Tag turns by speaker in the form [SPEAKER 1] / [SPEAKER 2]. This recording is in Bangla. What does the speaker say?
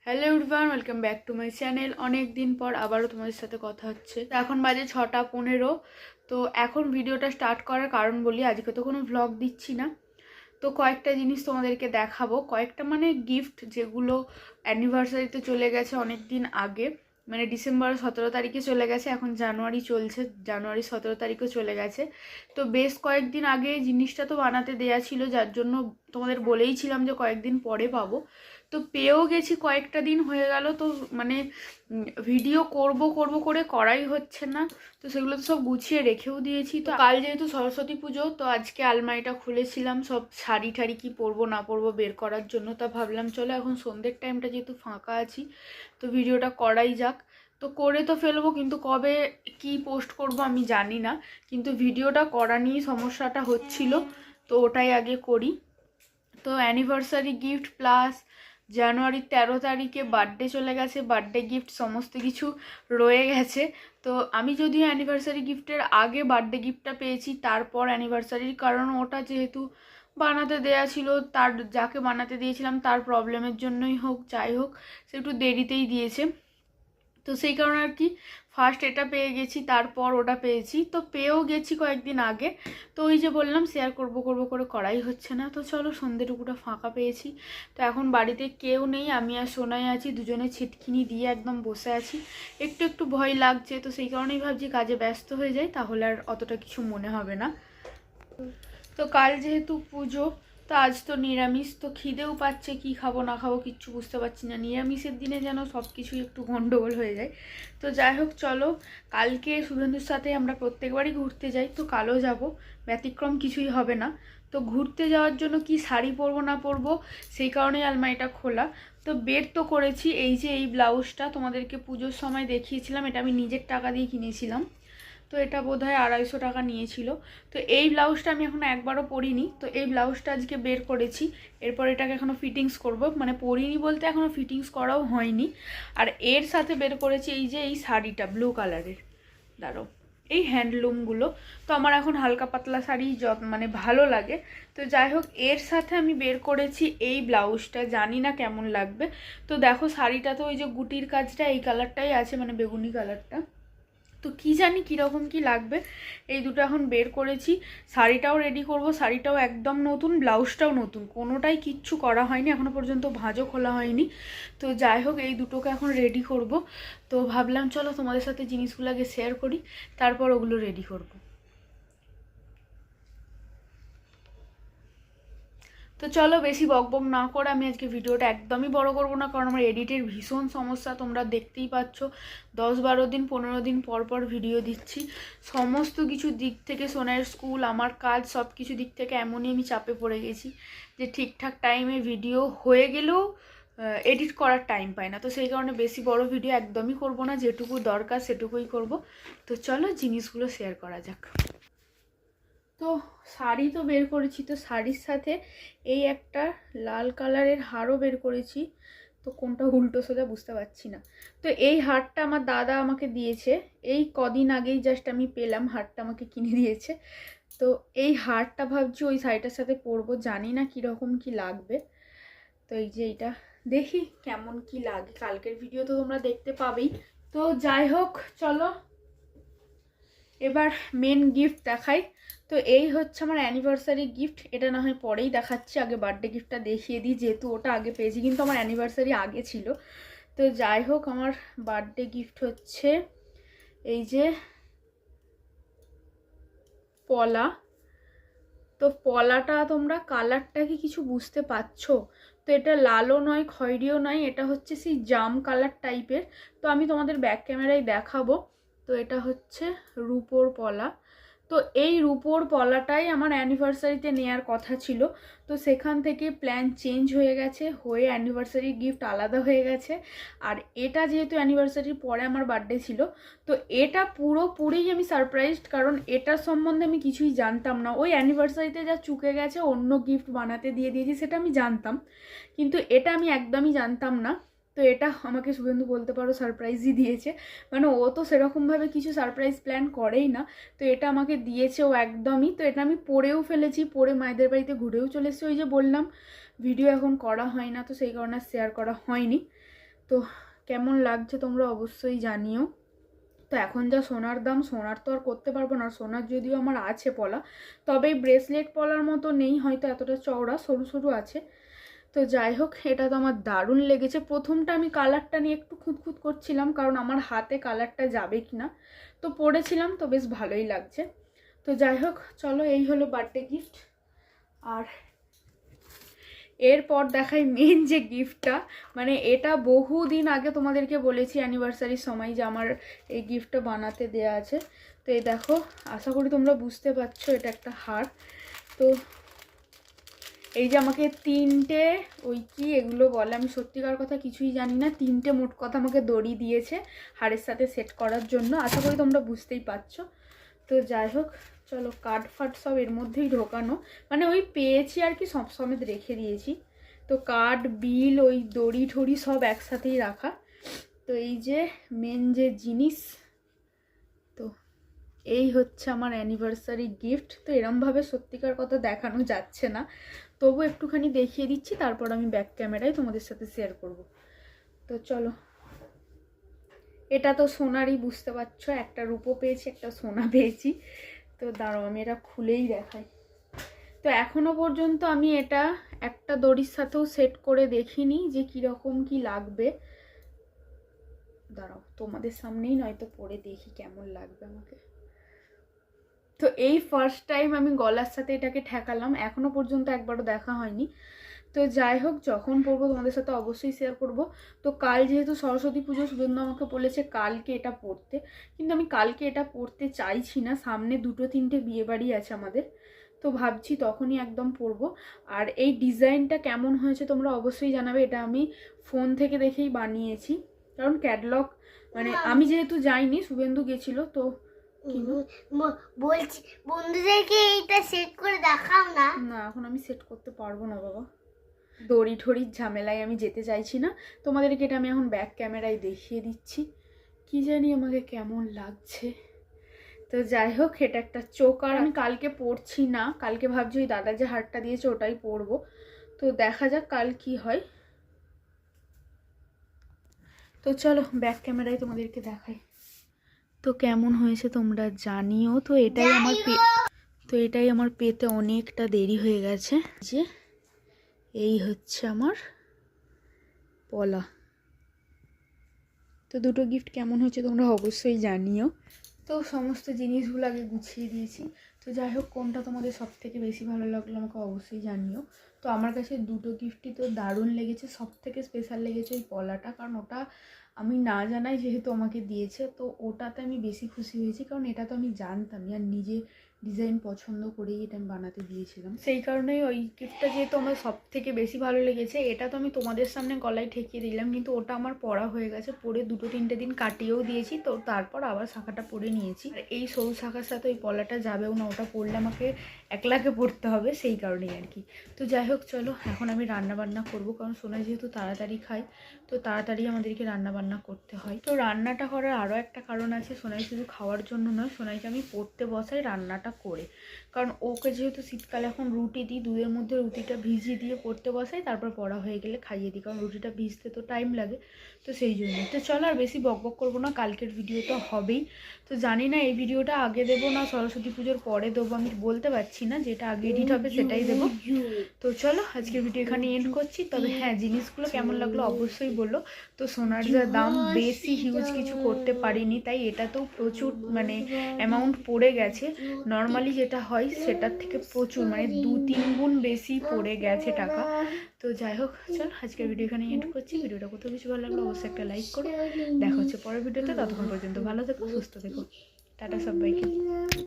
[SPEAKER 1] Hello everyone, welcome back to my channel. অনেক দিন পর আবারও তোমাদের সাথে কথা হচ্ছে। তো এখন বাজে 6:15। তো এখন ভিডিওটা স্টার্ট করার কারণ বলি, আজকে তো কোনো ভ্লগ দিচ্ছি না। তো কয়েকটা জিনিস তোমাদেরকে দেখাবো, কয়েকটা মানে গিফট যেগুলো অ্যানিভার্সারিতে চলে গেছে অনেক দিন আগে, মানে ডিসেম্বর 17 তারিখে চলে গেছে, এখন জানুয়ারি চলছে, জানুয়ারি 17 তারিখও চলে গেছে। তো বেশ কয়েকদিন আগে জিনিসটা তো বানাতে দেয়া ছিল, যার জন্য তোমাদের বলেইছিলাম যে কয়েকদিন পরে পাবো। তো পেয়েও গেছি, কয়েকটা দিন হয়ে গেল। তো মানে ভিডিও করব করব করে করাই হচ্ছে না। তো সেগুলো তো সব গুছিয়ে রেখেও দিয়েছি। তো কাল যেহেতু সরস্বতী পুজো, তো আজকে আলমারিটা খুলেছিলাম সব শাড়ি ঠাড়ি কি পরবো না পরবো বের করার জন্য। তা ভাবলাম চলো এখন সন্ধ্যের টাইমটা যেহেতু ফাঁকা আছি, তো ভিডিওটা করাই যাক। তো করে তো ফেলবো, কিন্তু কবে কি পোস্ট করব আমি জানি না। কিন্তু ভিডিওটা করা নিয়েই সমস্যাটা হচ্ছিল, তো ওটাই আগে করি। তো অ্যানিভার্সারি গিফট প্লাস জানুয়ারির 13 তারিখে বার্থডে চলে গেছে, বার্থডে গিফট সমস্ত কিছু রয়ে গেছে। তো আমি যদিও অ্যানিভার্সারি গিফটের আগে বার্থডে গিফটটা পেয়েছি, তারপর অ্যানিভার্সারির, কারণ ওটা যেহেতু বানাতে দেয়া ছিল, তার যাকে বানাতে দিয়েছিলাম তার প্রবলেমের জন্যই হোক যাই হোক, সে একটু দেরিতেই দিয়েছে। তো সেই কারণে আর কি ফার্স্ট এটা পেয়ে গেছি, তারপর ওটা পেয়েছি। তো পেয়েও গেছি কয়েকদিন আগে। তো ওই যে বললাম শেয়ার করব করব করে করাই হচ্ছে না। তো চলো, সন্ধ্যেটুকুটা ফাঁকা পেয়েছি। তো এখন বাড়িতে কেউ নেই, আমি আর সোনাই আছি, দুজনে ছিটকিনি দিয়ে একদম বসে আছি। একটু একটু ভয় লাগছে, তো সেই কারণেই ভাবছি কাজে ব্যস্ত হয়ে যাই, তাহলে আর অতটা কিছু মনে হবে না। তো কাল যেহেতু পুজো, তো আজ তো নিরামিষ, তো খিদেও পাচ্ছে, কি খাবো না খাবো কিচ্ছু বুঝতে পারছি না। নিরামিষের দিনে যেন সব কিছুই একটু গন্ডগোল হয়ে যায়। তো যাই হোক চলো, কালকে শুভেন্দুর সাথে আমরা প্রত্যেকবারই ঘুরতে যাই, তো কালও যাব, ব্যতিক্রম কিছুই হবে না। তো ঘুরতে যাওয়ার জন্য কি শাড়ি পরবো না পরবো, সেই কারণেই আলমারিটা খোলা। তো বের তো করেছি, এই যে এই ব্লাউজটা তোমাদেরকে পুজোর সময় দেখিয়েছিলাম, এটা আমি নিজের টাকা দিয়ে কিনেছিলাম। তো এটা বোধহয় 250 টাকা নিয়েছিল। তো এই ব্লাউজটা আমি এখনো একবারও পরিনি, তো এই ব্লাউজটা আজকে বের করেছি। এরপর এটাকে এখনো ফিটিংস করব, মানে পরিনি বলতে এখনো ফিটিংস করাও হয়নি। আর এর সাথে বের করেছি এই যে এই শাড়িটা ব্লু কালারের, দাঁড়ো, এই হ্যান্ডলুমগুলো। তো আমার এখন হালকা পাতলা শাড়ি মানে ভালো লাগে। তো যাই হোক, এর সাথে আমি বের করেছি এই ব্লাউজটা, জানি না কেমন লাগবে। তো দেখো শাড়িটা তো ওই যে গুটির কাজটা এই কালারটাই আছে, মানে বেগুনি কালারটা। তো কি জানি কীরকম কি লাগবে। এই দুটো এখন বের করেছি। শাড়িটাও রেডি করব, শাড়িটাও একদম নতুন, ব্লাউজটাও নতুন, কোনোটাই কিচ্ছু করা হয়নি এখনও পর্যন্ত, ভাঁজও খোলা হয়নি। তো যাই হোক, এই দুটোকে এখন রেডি করব। তো ভাবলাম চলো তোমাদের সাথে জিনিসগুলো আগে শেয়ার করি, তারপর ওগুলো রেডি করব। তো চলো, বেশি বকবক না করে আমি আজকে ভিডিওটা একদমই বড় করব না, কারণ আমার এডিটের ভীষণ সমস্যা, তোমরা দেখতেই পাচ্ছ। 10-12 দিন 15 দিন পর পর ভিডিও দিচ্ছি। সমস্ত কিছু দিক থেকে, সোনার স্কুল, আমার কাজ, সব কিছু দিক থেকে এমনই আমি চাপে পড়ে গেছি যে ঠিকঠাক টাইমে ভিডিও হয়ে গেলেও এডিট করার টাইম পাই না। তো সেই কারণে বেশি বড় ভিডিও একদমই করব না, যেটুকু দরকার সেটুকুই করব। তো চলো জিনিসগুলো শেয়ার করা যাক। তো শাড়ি তো বের করেছি, তো শাড়ির সাথে এই একটা লাল কালারের হারও বের করেছি। তো কোনটা উল্টো সোজা বুঝতে পারছি না। তো এই হারটা আমার দাদা আমাকে দিয়েছে, এই কদিন আগেই জাস্ট আমি পেলাম, হারটা আমাকে কিনে দিয়েছে। তো এই হারটা ভাবছি ওই শাড়িটার সাথে পরবো, জানি না কীরকম কি লাগবে। তো এই যে এইটা, দেখি কেমন কি লাগে, কালকের ভিডিও তো তোমরা দেখতে পাবেই। তো যাই হোক চলো, এবার মেন গিফট দেখাই। তো এই হচ্ছে আমার অ্যানিভার্সারি গিফট, এটা না হয় পরেই দেখাচ্ছি, আগে বার্থডে গিফটটা দেখিয়ে দিই, যেহেতু ওটা আগে পেয়েছি, কিন্তু আমার অ্যানিভার্সারি আগে ছিল। তো যাই হোক, আমার বার্থডে গিফট হচ্ছে এই যে পলা। তো পলাটা তোমরা কালারটা কি কিছু বুঝতে পারছো? তো এটা লালও নয় খয়েরিও নয়, এটা হচ্ছে সেই জাম কালার টাইপের। তো আমি তোমাদের ব্যাক ক্যামেরায় দেখাবো। তো এটা হচ্ছে রুপোর পলা। তো এই রুপোর পলাটাই আমার অ্যানিভার্সারিতে নেওয়ার কথা ছিল। তো সেখান থেকে প্ল্যান চেঞ্জ হয়ে গেছে, হয়ে অ্যানিভার্সারি গিফট আলাদা হয়ে গেছে। আর এটা যেহেতু অ্যানিভার্সারির পরে আমার বার্থডে ছিল, তো এটা পুরোপুরিই আমি সারপ্রাইজড, কারণ এটার সম্বন্ধে আমি কিছুই জানতাম না। ওই অ্যানিভার্সারিতে যা চুকে গেছে, অন্য গিফট বানাতে দিয়ে দিয়েছি, সেটা আমি জানতাম, কিন্তু এটা আমি একদমই জানতাম না। তো এটা আমাকে শুভেন্দু বলতে পারো সারপ্রাইজই দিয়েছে, মানে ও তো সেরকমভাবে কিছু সারপ্রাইজ প্ল্যান করেই না। তো এটা আমাকে দিয়েছে ও একদমই। তো এটা আমি পরেও ফেলেছি, পরে মায়েদের বাড়িতে ঘুরেও চলে এসেছি। ওই যে বললাম ভিডিও এখন করা হয় না, তো সেই কারণে শেয়ার করা হয়নি। তো কেমন লাগছে তোমরা অবশ্যই জানিও। তো এখন যা সোনার দাম, সোনার তো আর করতে পারবো না। সোনার যদিও আমার আছে পলা, তবে ব্রেসলেট পলার মতো নেই হয়তো এতটা চওড়া, সরু সরু আছে। তো যাই হোক, এটা তো আমার দারুণ লেগেছে। প্রথমটা আমি কালারটা নিয়ে একটু খুঁতখুত করছিলাম, কারণ আমার হাতে কালারটা যাবে কি না। তো পরেছিলাম, তো বেশ ভালোই লাগছে। তো যাই হোক, চলো এই হলো বার্থডে গিফট। আর এরপর দেখাই মেন যে গিফটটা, মানে এটা বহুদিন আগে তোমাদেরকে বলেছি অ্যানিভার্সারির সময় যে আমার এই গিফটটা বানাতে দেয়া আছে। তো এই দেখো, আশা করি তোমরা বুঝতে পারছো এটা একটা হার। তো এই যে আমাকে 3টে ওই কি এগুলো বলে, আমি সত্যিকার কথা কিছুই জানি না, 3টে মোট কথা আমাকে দড়ি দিয়েছে হারের সাথে সেট করার জন্য। আশা করি তোমরা বুঝতেই পারছো। তো যাই হোক, চলো কার্ড ফাট সব এর মধ্যেই ঢোকানো, মানে ওই পেয়েছি আর কি, সব সমেত রেখে দিয়েছি। তো কার্ড, বিল, ওই দড়ি ঠড়ি সব একসাথেই রাখা। তো এই যে মেন যে জিনিস, তো এই হচ্ছে আমার অ্যানিভার্সারি গিফট। তো এরমভাবে সত্যিকার কথা দেখানো যাচ্ছে না, তবু একটুখানি দেখিয়ে দিচ্ছি, তারপর আমি ব্যাক ক্যামেরায় তোমাদের সাথে শেয়ার করব। তো চলো, এটা তো সোনারই, বুঝতে পারছো, একটা রূপো পেয়েছি, একটা সোনা পেয়েছি। তো দাঁড়াও আমি এটা খুলেই দেখাই। তো এখনো পর্যন্ত আমি এটা একটা দড়ির সাথেও সেট করে দেখিনি যে কীরকম কি লাগবে। দাঁড়াও তোমাদের সামনেই নয়তো পরে দেখি কেমন লাগবে আমাকে। তো এই ফার্স্ট টাইম আমি গলার সাথে এটাকে ঠেকালাম, এখনো পর্যন্ত একবারও দেখা হয়নি। তো যাই হোক, যখন পরবো তোমাদের সাথে অবশ্যই শেয়ার করব। তো কাল যেহেতু সরস্বতী পুজো, শুভেন্দু আমাকে বলেছে কালকে এটা পরতে, কিন্তু আমি কালকে এটা পরতে চাইছি না। সামনে 2-3টে বিয়ে বাড়ি আছে আমাদের, তো ভাবছি তখনই একদম পরবো। আর এই ডিজাইনটা কেমন হয়েছে তোমরা অবশ্যই জানাবে। এটা আমি ফোন থেকে দেখেই বানিয়েছি, কারণ ক্যাটালগ মানে আমি যেহেতু যাইনি, শুভেন্দু গেছিল। তো
[SPEAKER 2] বলছি বন্ধুদেরকে এইটা সেট করে দেখাও না।
[SPEAKER 1] না, এখন আমি সেট করতে পারবো না বাবা, দড়ি ঠড়ির ঝামেলায় আমি যেতে চাইছি না। তোমাদেরকে এটা আমি এখন ব্যাক ক্যামেরায় দেখিয়ে দিচ্ছি, কি জানি আমাকে কেমন লাগছে। তো যাই হোক, এটা একটা চোকার, আমি কালকে পরছি না, কালকে ভাবছি ওই দাদা যে হারটা দিয়েছে ওটাই পরবো। তো দেখা যাক কাল কি হয়। তো চলো ব্যাক ক্যামেরায় তোমাদেরকে দেখাই। তো কেমন হয়েছে তোমরা জানিও। তো এটাই আমার পেতে অনেকটা দেরি হয়ে গেছে। যে এই হচ্ছে আমার পলা। তো দুটো গিফট কেমন হয়েছে তোমরা অবশ্যই জানিও। তো সমস্ত জিনিসগুলো আগে গুছিয়ে দিয়েছি। তো যাই হোক, কোনটা তোমাদের সব থেকে বেশি ভালো লাগলো আমাকে অবশ্যই জানিও। তো আমার কাছে দুটো গিফটই তো দারুণ লেগেছে, সব থেকে স্পেশাল লেগেছে ওই পলাটা, কারণ ওটা আমি না জানাই যেহেতু আমাকে দিয়েছে, তো ওটাতে আমি বেশি খুশি হয়েছি, কারণ এটা তো আমি জানতামই আর নিজে ডিজাইন পছন্দ করেই এটা আমি বানাতে দিয়েছিলাম। সেই কারণেই ওই গিফটটা যেহেতু আমার সব থেকে বেশি ভালো লেগেছে। এটা তো আমি তোমাদের সামনে গলায় ঠেকিয়ে দিলাম, কিন্তু ওটা আমার পরা হয়ে গেছে, পরে 2-3টে দিন কাটিয়েও দিয়েছি। তো তারপর আবার শাখাটা পরে নিয়েছি। আর এই সরু শাখার সাথে ওই পলাটা যাবেও না, ওটা পরলে আমাকে একলাকে পরতে হবে, সেই কারণেই আর কি। তো যাই হোক, চলো এখন আমি রান্না বান্না করবো, কারণ সোনা যেহেতু তাড়াতাড়ি খাই, তো তাড়াতাড়ি আমাদেরকে রান্না বান্না করতে হয়। তো রান্নাটা করার আরও একটা কারণ আছে, সোনাই শুধু খাওয়ার জন্য নয়, সোনাইকে আমি পড়তে বসাই রান্নাটা করে, কারণ ওকে যেহেতু শীতকালে এখন রুটি দিই, দুধের মধ্যে রুটিটা ভিজিয়ে দিয়ে পড়তে বসাই, তারপর পড়া হয়ে গেলে খাইয়ে দিই, কারণ রুটিটা ভিজতে তো টাইম লাগে। তো সেই জন্য। তো চলো আর বেশি বকবক করবো না, কালকের ভিডিও তো হবেই। তো জানি না এই ভিডিওটা আগে দেবো না সরস্বতী পুজোর পরে দেবো, আমি বলতে পারছি না, যেটা আগে এডিট হবে সেটাই দেবো। তো চলো আজকের ভিডিও এখানে এন্ড করছি। তবে হ্যাঁ, জিনিসগুলো কেমন লাগলো অবশ্যই বলো। তো সোনার যা দাম, বেশি হিউজ কিছু করতে পারিনি, তাই এটাতেও প্রচুর মানে অ্যামাউন্ট পড়ে গেছে। নর্মালি যেটা হয় সেটার থেকে প্রচুর মানে 2-3 গুণ বেশি পড়ে গেছে টাকা। তো যাই হোক, চল আজকের ভিডিও এখানে এন্ড করছি। ভিডিওটা কত বেশি ভালো লাগলো অবশ্যই একটা লাইক করো। দেখা হচ্ছে পরের ভিডিওতে, ততক্ষণ পর্যন্ত ভালো থেকো, সুস্থ থেকো, টাটা সবাইকে।